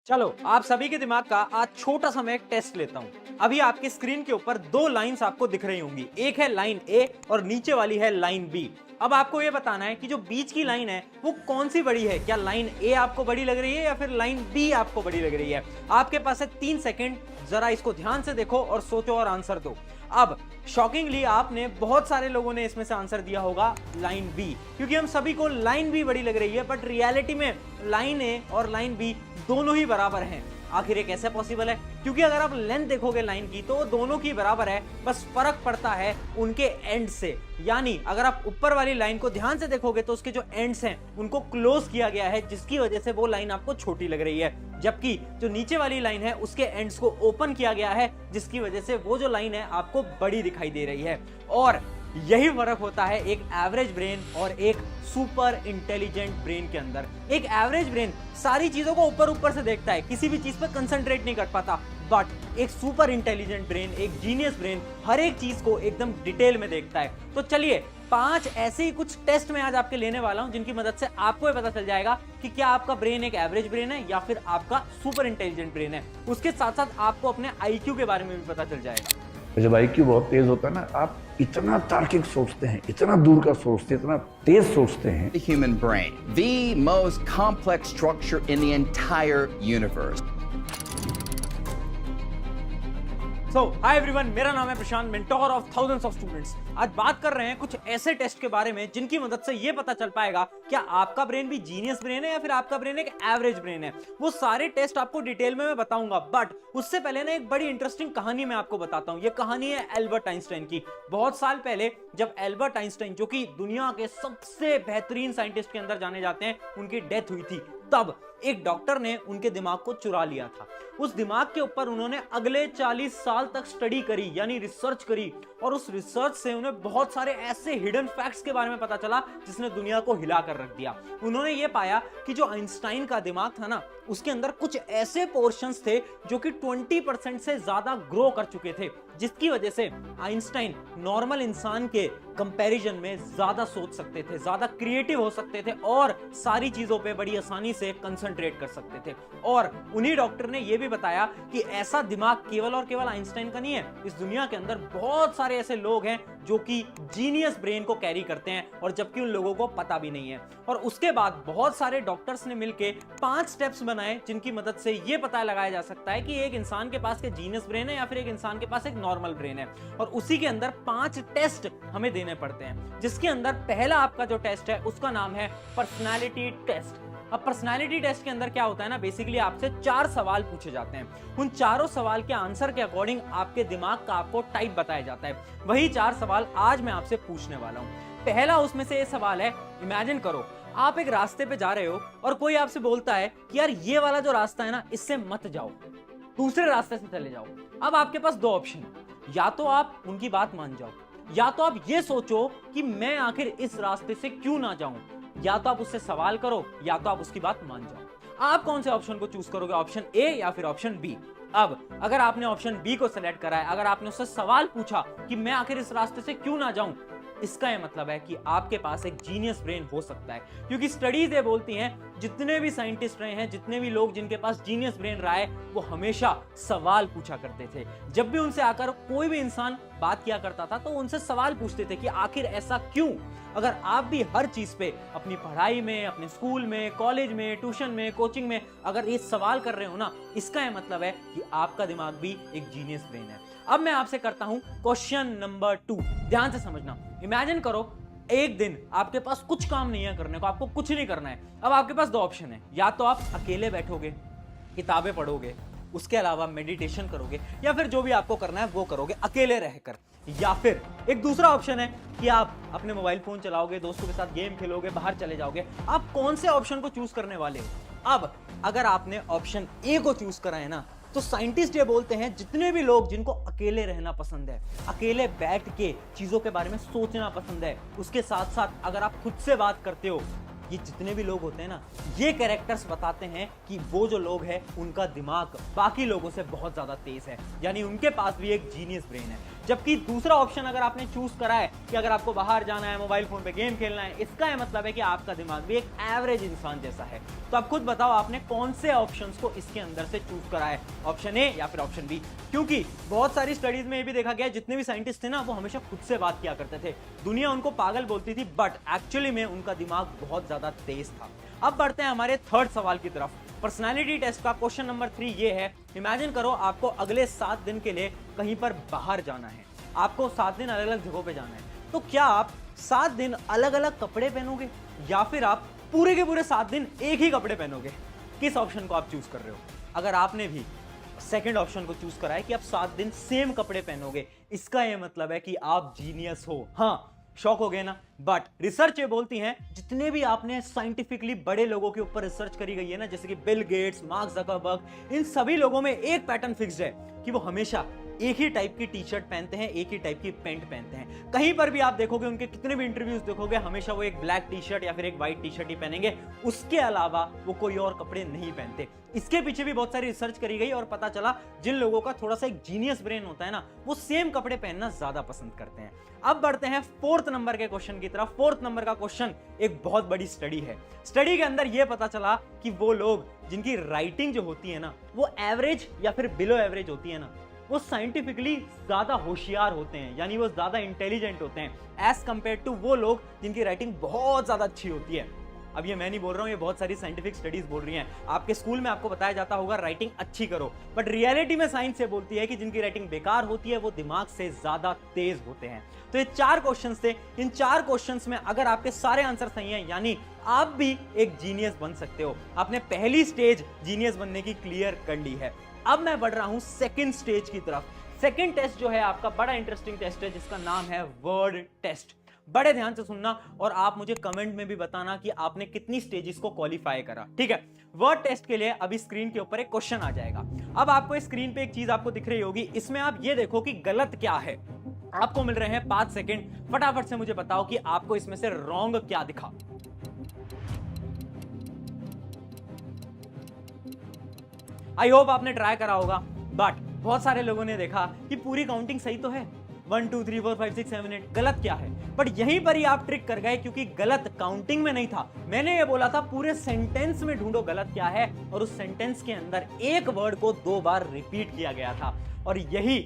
चलो आप सभी के दिमाग का आज छोटा सा मैं एक टेस्ट लेता हूं। अभी आपके स्क्रीन के ऊपर दो लाइंस आपको दिख रही होंगी, एक है लाइन ए और नीचे वाली है लाइन बी। अब आपको ये बताना है कि जो बीच की लाइन है वो कौन सी बड़ी है, क्या लाइन ए आपको बड़ी लग रही है या फिर लाइन बी आपको बड़ी लग रही है। आपके पास है 3 सेकंड, जरा इसको ध्यान से देखो और सोचो और आंसर दो। अब शॉकिंगली आपने बहुत सारे लोगों ने इसमें से आंसर दिया होगा लाइन बी, क्योंकि हम सभी को लाइन बी बड़ी लग रही है, बट रियलिटी में लाइन ए और लाइन बी दोनों ही बराबर हैं। आखिर ये कैसे पॉसिबल है? क्योंकि अगर आप लेंथ देखोगे लाइन की तो दोनों की बराबर है, बस फर्क पड़ता है उनके एंड से। यानी अगर आप ऊपर वाली लाइन को ध्यान से देखोगे तो उसके जो एंड्स हैं उनको क्लोज किया गया है, जिसकी वजह से वो लाइन आपको छोटी लग रही है, जबकि जो नीचे वाली लाइन है उसके एंड्स को ओपन किया गया है, जिसकी वजह से वो जो लाइन है आपको बड़ी दिखाई दे रही है। और यही फर्क होता है एक एवरेज ब्रेन और एक सुपर इंटेलिजेंट ब्रेन के अंदर। एक एवरेज ब्रेन सारी चीजों को ऊपर ऊपर से देखता है, किसी भी चीज पर कंसंट्रेट नहीं कर पाता, बट एक सुपर इंटेलिजेंट ब्रेन, एक जीनियस ब्रेन हर एक चीज को एकदम डिटेल में देखता है। तो चलिए 5 ऐसे ही कुछ टेस्ट मैं आज आपके लेने वाला हूं, जिनकी मदद से आपको ये पता चल जाएगा कि क्या आपका ब्रेन एक एवरेज ब्रेन है या फिर आपका सुपर इंटेलिजेंट ब्रेन है। उसके साथ साथ आपको अपने आईक्यू के बारे में भी पता चल जाएगा। जब आईक्यू बहुत तेज होता है ना, आप इतना तार्किक सोचते हैं, इतना दूर का सोचते हैं, इतना तेज सोचते हैं। The human brain, the most complex structure in the entire universe. So hi everyone, मेरा नाम है Prashant, mentor of thousands of students. आज बात कर रहे हैं कुछ ऐसे टेस्ट के बारे में जिनकी मदद से ये पता चल पाएगा क्या आपका ब्रेन भी जीनियस ब्रेन है या फिर आपका ब्रेन एक एवरेज ब्रेन है। वो सारे टेस्ट आपको डिटेल में मैं बताऊंगा, बट उससे पहले ना एक बड़ी इंटरेस्टिंग कहानी मैं आपको बताता हूं। ये कहानी है एल्बर्ट आइंस्टाइन की। बहुत साल पहले जब एल्बर्ट आइंस्टाइन, जो कि दुनिया के सबसे बेहतरीन साइंटिस्ट के अंदर जाने जाते हैं, उनकी डेथ हुई थी, तब एक डॉक्टर ने उनके दिमाग को चुरा लिया था। उस दिमाग के ऊपर उन्होंने अगले 40 साल तक स्टडी करी, यानी रिसर्च करी, और उस रिसर्च से उन्हें बहुत सारे ऐसे हिडन फैक्ट्स के बारे में पता चला जिसने दुनिया को हिला कर रख दिया। उन्होंने ये पाया कि जो आइंस्टाइन का दिमाग था ना, उसके अंदर कुछ ऐसे पोर्शंस थे जो कि 20% से ज्यादा ग्रो कर चुके थे, जिसकी वजह से आइंस्टाइन नॉर्मल इंसान के कंपैरिजन में ज्यादा सोच सकते थे, ज्यादा क्रिएटिव हो सकते थे और सारी चीजों पे बड़ी आसानी से कंसंट्रेट कर सकते थे। और उन्हीं डॉक्टर ने यह भी बताया कि ऐसा दिमाग केवल और केवल आइंस्टाइन का नहीं है, इस दुनिया के अंदर बहुत सारे ऐसे लोग हैं जो कि जीनियस ब्रेन को कैरी करते हैं, और जबकि उन लोगों को पता भी नहीं है। और उसके बाद बहुत सारे डॉक्टर्स ने मिलकर 5 स्टेप्स बनाए जिनकी मदद से यह पता लगाया जा सकता है कि एक इंसान के पास जीनियस ब्रेन है या फिर एक इंसान के पास एक नॉर्मल ब्रेन है। और उसी के अंदर 5 टेस्ट हमें देने पड़ते हैं, जिसके अंदर पहला आपका जो टेस्ट है उसका नाम है पर्सनालिटी टेस्ट। अब पर्सनालिटी टेस्ट के अंदर क्या होता है ना, बेसिकली आपसे 4 सवाल पूछे जाते हैं। उन चारों सवाल के आंसर के अकॉर्डिंग आपके दिमाग का आपको टाइप बताया जाता है। वही 4 सवाल आज मैं आपसे पूछने वाला हूं। पहला उसमें से ये सवाल है, इमेजिन करो आप एक रास्ते पे जा रहे हो और कोई आपसे बोलता है कि यार ये वाला जो रास्ता है ना, इससे मत जाओ, दूसरे रास्ते से चले जाओ। अब आपके पास 2 ऑप्शन, या तो आप उनकी बात मान जाओ, या तो आप ये सोचो कि मैं आखिर इस रास्ते से क्यों ना जाऊं। या तो आप उससे सवाल करो या तो आप उसकी बात मान जाओ। आप कौन से ऑप्शन को चूज करोगे, ऑप्शन ए या फिर ऑप्शन बी? अब अगर आपने ऑप्शन बी को सेलेक्ट करा है, अगर आपने उससे सवाल पूछा कि मैं आखिर इस रास्ते से क्यों ना जाऊं, इसका यह मतलब है कि आपके पास एक जीनियस ब्रेन हो सकता है। क्योंकि स्टडीज ये बोलती हैं, जितने भी साइंटिस्ट रहे हैं, जितने भी लोग जिनके पास जीनियस ब्रेन रहा है, वो हमेशा सवाल पूछा करते थे। जब भी उनसे आकर कोई भी इंसान बात किया करता था तो उनसे सवाल पूछते थे कि आखिर ऐसा क्यों। अगर आप भी हर चीज पे, अपनी पढ़ाई में, अपने स्कूल में, कॉलेज में, ट्यूशन में, कोचिंग में अगर ये सवाल कर रहे हो ना, इसका यह मतलब है कि आपका दिमाग भी एक जीनियस ब्रेन है। अब मैं आपसे करता हूं क्वेश्चन नंबर 2, ध्यान से समझना। इमेजिन करो एक दिन आपके पास कुछ काम नहीं है करने को, आपको कुछ नहीं करना है। अब आपके पास 2 ऑप्शन है, या तो आप अकेले बैठोगे, किताबें पढ़ोगे, उसके अलावा मेडिटेशन करोगे, या फिर जो भी आपको करना है वो करोगे अकेले रहकर। या फिर एक दूसरा ऑप्शन है कि आप अपने मोबाइल फोन चलाओगे, दोस्तों के साथ गेम खेलोगे, बाहर चले जाओगे। आप कौन से ऑप्शन को चूज करने वाले हो? अब अगर आपने ऑप्शन ए को चूज करा है ना, तो साइंटिस्ट ये बोलते हैं जितने भी लोग जिनको अकेले रहना पसंद है, अकेले बैठ के चीजों के बारे में सोचना पसंद है, उसके साथ साथ अगर आप खुद से बात करते हो, ये जितने भी लोग होते हैं ना, ये कैरेक्टर्स बताते हैं कि वो जो लोग हैं उनका दिमाग बाकी लोगों से बहुत ज्यादा तेज है, यानी उनके पास भी एक जीनियस ब्रेन है। जबकि दूसरा ऑप्शन अगर आपने चूज करा है कि अगर आपको बाहर जाना है, मोबाइल फोन पे गेम खेलना है, इसका यह मतलब है कि आपका दिमाग भी एक एवरेज इंसान जैसा है। तो आप खुद बताओ आपने कौन से ऑप्शंस को इसके अंदर से चूज करा है, ऑप्शन ए या फिर ऑप्शन बी। क्योंकि बहुत सारी स्टडीज में ये भी देखा गया है, जितने भी साइंटिस्ट थे ना वो हमेशा खुद से बात किया करते थे, दुनिया उनको पागल बोलती थी, बट एक्चुअली में उनका दिमाग बहुत ज्यादा तेज था। अब बढ़ते हैं हमारे थर्ड सवाल की तरफ। पर्सनालिटी टेस्ट का क्वेश्चन नंबर 3 ये है, इमेजिन करो आपको अगले 7 दिन के लिए कहीं पर बाहर जाना है, आपको 7 दिन अलग अलग जगहों पे जाना है, तो क्या आप 7 दिन अलग अलग कपड़े पहनोगे या फिर आप पूरे के पूरे 7 दिन एक ही कपड़े पहनोगे? किस ऑप्शन को आप चूज कर रहे हो? अगर आपने भी सेकंड ऑप्शन को चूज करा है कि आप 7 दिन सेम कपड़े पहनोगे, इसका यह मतलब है कि आप जीनियस हो। हाँ, शॉक हो गए ना? बट रिसर्च ये बोलती है, जितने भी आपने साइंटिफिकली बड़े लोगों के ऊपर रिसर्च करी गई है ना, जैसे कि बिल गेट्स, मार्क ज़करबर्ग, इन सभी लोगों में एक पैटर्न फिक्स्ड है कि वो हमेशा एक ही टाइप की टी शर्ट पहनते हैं, एक ही टाइप की पैंट पहनते हैं। कहीं पर भी आप देखोगे, उनके कितने भी इंटरव्यूज देखोगे, हमेशा वो एक ब्लैक टी शर्ट या फिर एक व्हाइट टी शर्ट ही पहनेंगे, उसके अलावा वो कोई और कपड़े नहीं पहनते। इसके पीछे भी बहुत सारी रिसर्च करी गई और पता चला जिन लोगों का थोड़ा सा एक जीनियस ब्रेन होता है ना, वो सेम कपड़े पहनना ज्यादा पसंद करते हैं। अब बढ़ते हैं फोर्थ नंबर के क्वेश्चन की तरफ। फोर्थ नंबर का क्वेश्चन एक बहुत बड़ी स्टडी है। स्टडी के अंदर यह पता चला कि वो लोग जिनकी राइटिंग जो होती है ना, वो एवरेज या फिर बिलो एवरेज होती है ना, वो साइंटिफिकली ज्यादा होशियार होते हैं, यानी वो ज्यादा इंटेलिजेंट होते हैं एज कंपेयर टू वो लोग जिनकी राइटिंग बहुत ज्यादा अच्छी होती है। अब ये मैं नहीं बोल रहा हूं, ये बहुत सारी साइंटिफिक स्टडीज बोल रही हैं। आपके स्कूल में आपको बताया जाता होगा राइटिंग अच्छी करो, बट रियलिटी में साइंस से बोलती है कि जिनकी राइटिंग बेकार होती है वो दिमाग से ज्यादा तेज होते हैं। तो ये 4 क्वेश्चंस थे। इन 4 क्वेश्चंस में अगर आपके सारे आंसर सही हैं, यानी आप भी एक जीनियस बन सकते हो। आपने पहली स्टेज जीनियस बनने की क्लियर कर ली है। अब मैं बढ़ रहा हूं सेकंड स्टेज की तरफ। सेकंड टेस्ट जो है आपका बड़ा इंटरेस्टिंग टेस्ट है, जिसका नाम है वर्ड टेस्ट। बड़े ध्यान से सुनना और आप मुझे कमेंट में भी बताना कि आपने कितनी स्टेजेस को क्वालिफाई करा, ठीक है? वर्ड टेस्ट के लिए अभी स्क्रीन के ऊपर एक क्वेश्चन आ जाएगा। अब आपको स्क्रीन पे एक चीज आपको दिख रही होगी, इसमें आप ये देखो कि गलत क्या है। आपको मिल रहे हैं 5 सेकंड, फटाफट से मुझे बताओ कि आपको इसमें से रॉन्ग क्या दिखा। आई होप आपने ट्राई करा होगा, बट बहुत सारे लोगों ने देखा कि पूरी काउंटिंग सही तो है, 1 2 3 4 5 6 7 8, गलत क्या है? बट यहीं पर ही आप ट्रिक कर गए, क्योंकि गलत काउंटिंग में नहीं था। मैंने ये बोला था पूरे सेंटेंस में ढूंढो गलत क्या है, और उस सेंटेंस के अंदर एक वर्ड को 2 बार रिपीट किया गया था, और यही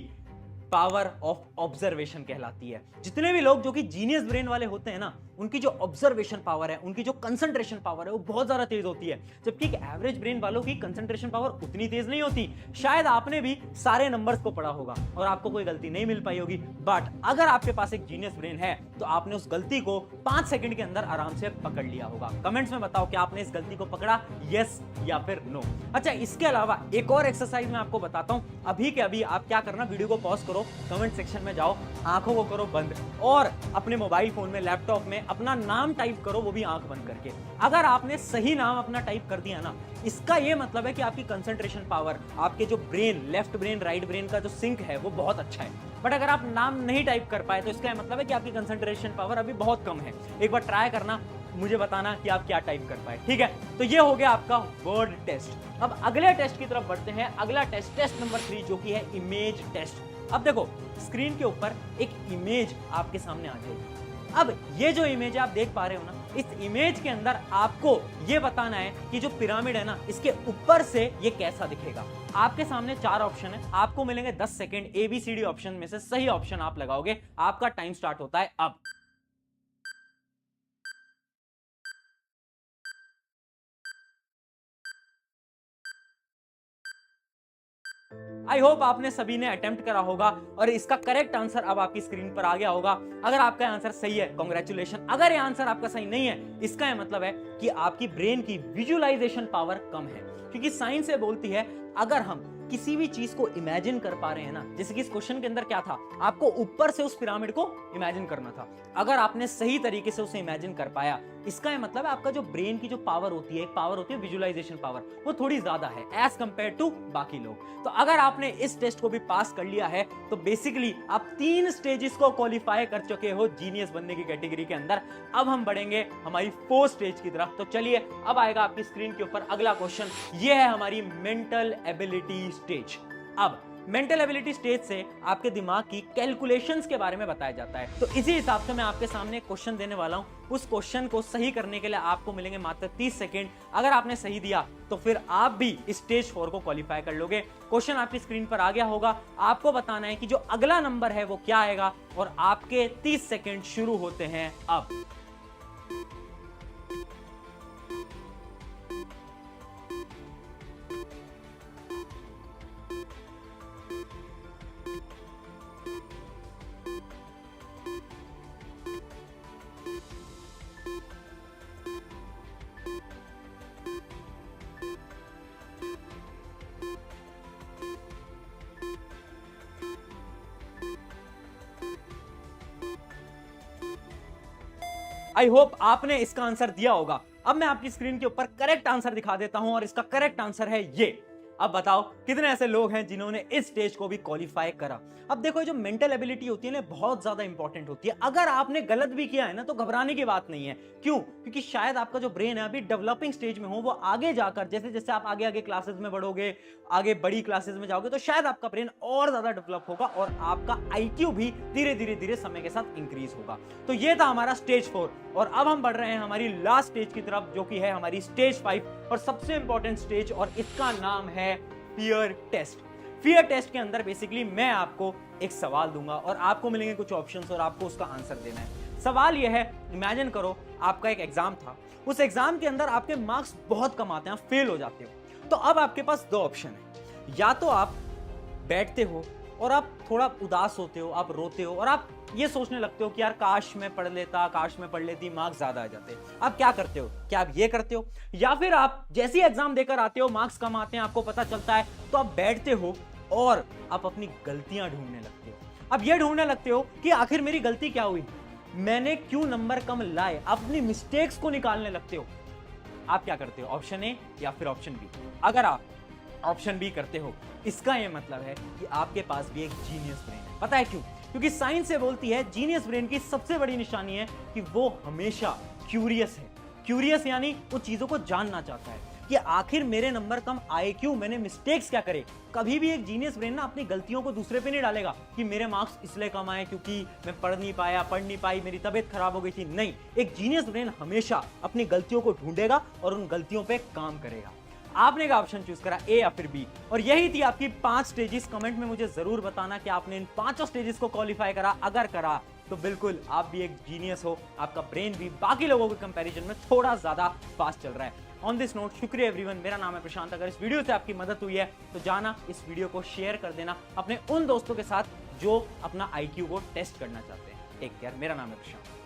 पावर ऑफ ऑब्जर्वेशन कहलाती है। जितने भी लोग जो कि जीनियस ब्रेन वाले होते हैं ना, उनकी जो ऑब्जर्वेशन पावर है, उनकी जो कंसंट्रेशन पावर है, वो बहुत ज्यादा तेज होती है, जबकि एक एवरेज ब्रेन वालों की कंसंट्रेशन पावर उतनी तेज नहीं होती। शायद आपने भी सारे नंबर्स को पढ़ा होगा और आपको कोई गलती नहीं मिल पाई होगी, बट अगर आपके पास एक जीनियस ब्रेन है तो आपने उस गलती को 5 सेकंड के अंदर आराम से पकड़ लिया होगा। कमेंट्स में बताओ कि आपने इस गलती को पकड़ा, यस या फिर नो। अच्छा, इसके अलावा एक और एक्सरसाइज मैं आपको बताता हूं। अभी के अभी आप क्या करना, वीडियो को पॉज करो, कमेंट सेक्शन में जाओ, आंखों को करो बंद और अपने मोबाइल फोन में, लैपटॉप में अपना नाम टाइप करो, वो भी आंख बंद करके। अगर आपने सही नाम अपना टाइप कर दिया ना, इसका ये मतलब है कि आपकी कंसंट्रेशन पावर, आपके जो brain, left brain right brain का जो सिंक है वो बहुत अच्छा है। बट अगर आप नाम नहीं टाइप कर पाए तो इसका मतलब है कि आपकी कंसंट्रेशन पावर अभी बहुत कम है। एक बार ट्राई करना, मुझे बताना कि आप क्या टाइप कर पाए, ठीक है? तो ये हो गया आपका वर्ड टेस्ट। अब अगले टेस्ट की तरफ बढ़ते हैं। अगला टेस्ट, टेस्ट नंबर 3, जो कि है इमेज टेस्ट। अब देखो स्क्रीन के ऊपर एक इमेज आपके सामने आ जाएगी। अब ये जो इमेज आप देख पा रहे हो ना, इस इमेज के अंदर आपको ये बताना है कि जो पिरामिड है ना, इसके ऊपर से ये कैसा दिखेगा। आपके सामने 4 ऑप्शन है, आपको मिलेंगे 10 सेकंड। ABCD ऑप्शन में से सही ऑप्शन आप लगाओगे। आपका टाइम स्टार्ट होता है अब। आई होप आपने सभी ने अटेम्प्ट करा होगा और इसका करेक्ट आंसर अब आपकी स्क्रीन पर आ गया होगा। अगर आपका आंसर सही है, कांग्रेचुलेशन। अगर ये आंसर आपका सही नहीं है, इसका यह मतलब है कि आपकी ब्रेन की विजुअलाइजेशन पावर कम है, क्योंकि साइंस ये बोलती है अगर हम किसी भी चीज को इमेजिन कर पा रहे हैं ना, जैसे कि इस क्वेश्चन के अंदर क्या था, आपको ऊपर से उस पिरामिड को इमेजिन करना था। अगर आपने सही तरीके से उसे इमेजिन कर पाया, इसका ये मतलब है आपका जो ब्रेन की जो पावर होती है विजुअलाइजेशन पावर, वो थोड़ी ज्यादा है एज कंपेयर टू बाकी लोग। तो अगर आपने इस टेस्ट को भी पास कर लिया है तो बेसिकली आप 3 स्टेजेस को क्वालिफाई कर चुके हो जीनियस बनने की कैटेगरी के अंदर। अब हम बढ़ेंगे हमारी 4th स्टेज की तरफ। तो चलिए, अब आएगा आपकी स्क्रीन के ऊपर अगला क्वेश्चन। ये है हमारी मेंटल एबिलिटी स्टेज। अब मेंटल एबिलिटी स्टेज से आपके दिमाग की कैलकुलेशंस के बारे में बताया जाता है। तो इसी हिसाब से मैं आपके सामने एक क्वेश्चन देने वाला हूं। उस क्वेश्चन को सही करने के लिए आपको मिलेंगे मात्र 30 सेकेंड। अगर आपने सही दिया तो फिर आप भी स्टेज 4 को क्वालिफाई कर लोगे। क्वेश्चन आपकी स्क्रीन पर आ गया होगा, आपको बताना है कि जो अगला नंबर है वो क्या आएगा और आपके 30 सेकेंड शुरू होते हैं अब। आई होप आपने इसका आंसर दिया होगा। अब मैं आपकी स्क्रीन के ऊपर करेक्ट आंसर दिखा देता हूं और इसका करेक्ट आंसर है ये। अब बताओ कितने ऐसे लोग हैं जिन्होंने इस स्टेज को भी क्वालिफाई करा। अब देखो जो मेंटल एबिलिटी होती है ना बहुत ज्यादा इंपॉर्टेंट होती है। अगर आपने गलत भी किया है ना तो घबराने की बात नहीं है। क्यों? क्योंकि शायद आपका जो ब्रेन है अभी डेवलपिंग स्टेज में हो, वो आगे जाकर जैसे जैसे आप आगे आगे क्लासेस में बढ़ोगे, आगे बड़ी क्लासेस में जाओगे तो शायद आपका ब्रेन और ज्यादा डेवलप होगा और आपका IQ भी धीरे धीरे धीरे समय के साथ इंक्रीज होगा। तो ये था हमारा स्टेज 4 और अब हम बढ़ रहे हैं हमारी लास्ट स्टेज की तरफ जो कि है हमारी स्टेज 5 और सबसे इंपॉर्टेंट स्टेज, और इसका नाम है फियर टेस्ट। फियर टेस्ट के अंदर बेसिकली मैं आपको एक सवाल दूंगा और आपको मिलेंगे कुछ ऑप्शंस और आपको उसका आंसर देना है। सवाल यह है, इमेजिन करो आपका एक एग्जाम था, उस एग्जाम के अंदर आपके मार्क्स बहुत कम आते हैं, आप फेल हो जाते हो। तो अब आपके पास दो ऑप्शन है, या तो आप बैठते हो और आप थोड़ा उदास होते हो, आप रोते हो और आप ये सोचने लगते हो कि यार काश मैं पढ़ लेता, काश मैं पढ़ लेती, मार्क्स ज्यादा आ जाते। आप क्या करते हो? क्या आप ये करते हो? या फिर आप जैसे ही एग्जाम देकर आते हो, मार्क्स कम आते हैं, आपको पता चलता है, तो आप बैठते हो और आप अपनी गलतियां ढूंढने लगते हो। अब ये ढूंढने लगते हो कि आखिर मेरी गलती क्या हुई, मैंने क्यों नंबर कम लाए, अपनी मिस्टेक्स को निकालने लगते हो। आप क्या करते हो? ऑप्शन ए या फिर ऑप्शन बी? अगर आप ऑप्शन बी करते हो, इसका यह मतलब है कि आपके पास भी एक जीनियस ब्रेन है। पता है क्यों? क्योंकि साइंस से बोलती है जीनियस ब्रेन की सबसे बड़ी निशानी है कि वो हमेशा क्यूरियस है। क्यूरियस यानी वो चीजों को जानना चाहता है कि आखिर मेरे नंबर कम आए क्यों, मैंने मिस्टेक्स क्या करे। कभी भी एक जीनियस ब्रेन ना अपनी गलतियों को दूसरे पे नहीं डालेगा कि मेरे मार्क्स इसलिए कम आए क्योंकि मैं पढ़ नहीं पाई, मेरी तबीयत खराब हो गई थी। नहीं, एक जीनियस ब्रेन हमेशा अपनी गलतियों को ढूंढेगा और उन गलतियों पे काम करेगा। आपने का ऑप्शन चूज करा ए या फिर बी, और यही थी आपकी 5 स्टेजेस। कमेंट में मुझे जरूर बताना कि आपने इन 5 स्टेजेस को क्वालिफाई करा। अगर करा तो बिल्कुल आप भी एक जीनियस हो, आपका ब्रेन भी बाकी लोगों के कंपैरिजन में थोड़ा ज्यादा फास्ट चल रहा है। ऑन दिस नोट, शुक्रिया एवरीवन, मेरा नाम है प्रशांत। अगर इस वीडियो से आपकी मदद हुई है तो जाना इस वीडियो को शेयर कर देना अपने उन दोस्तों के साथ जो अपना IQ को टेस्ट करना चाहते हैं। टेक केयर, मेरा नाम है प्रशांत।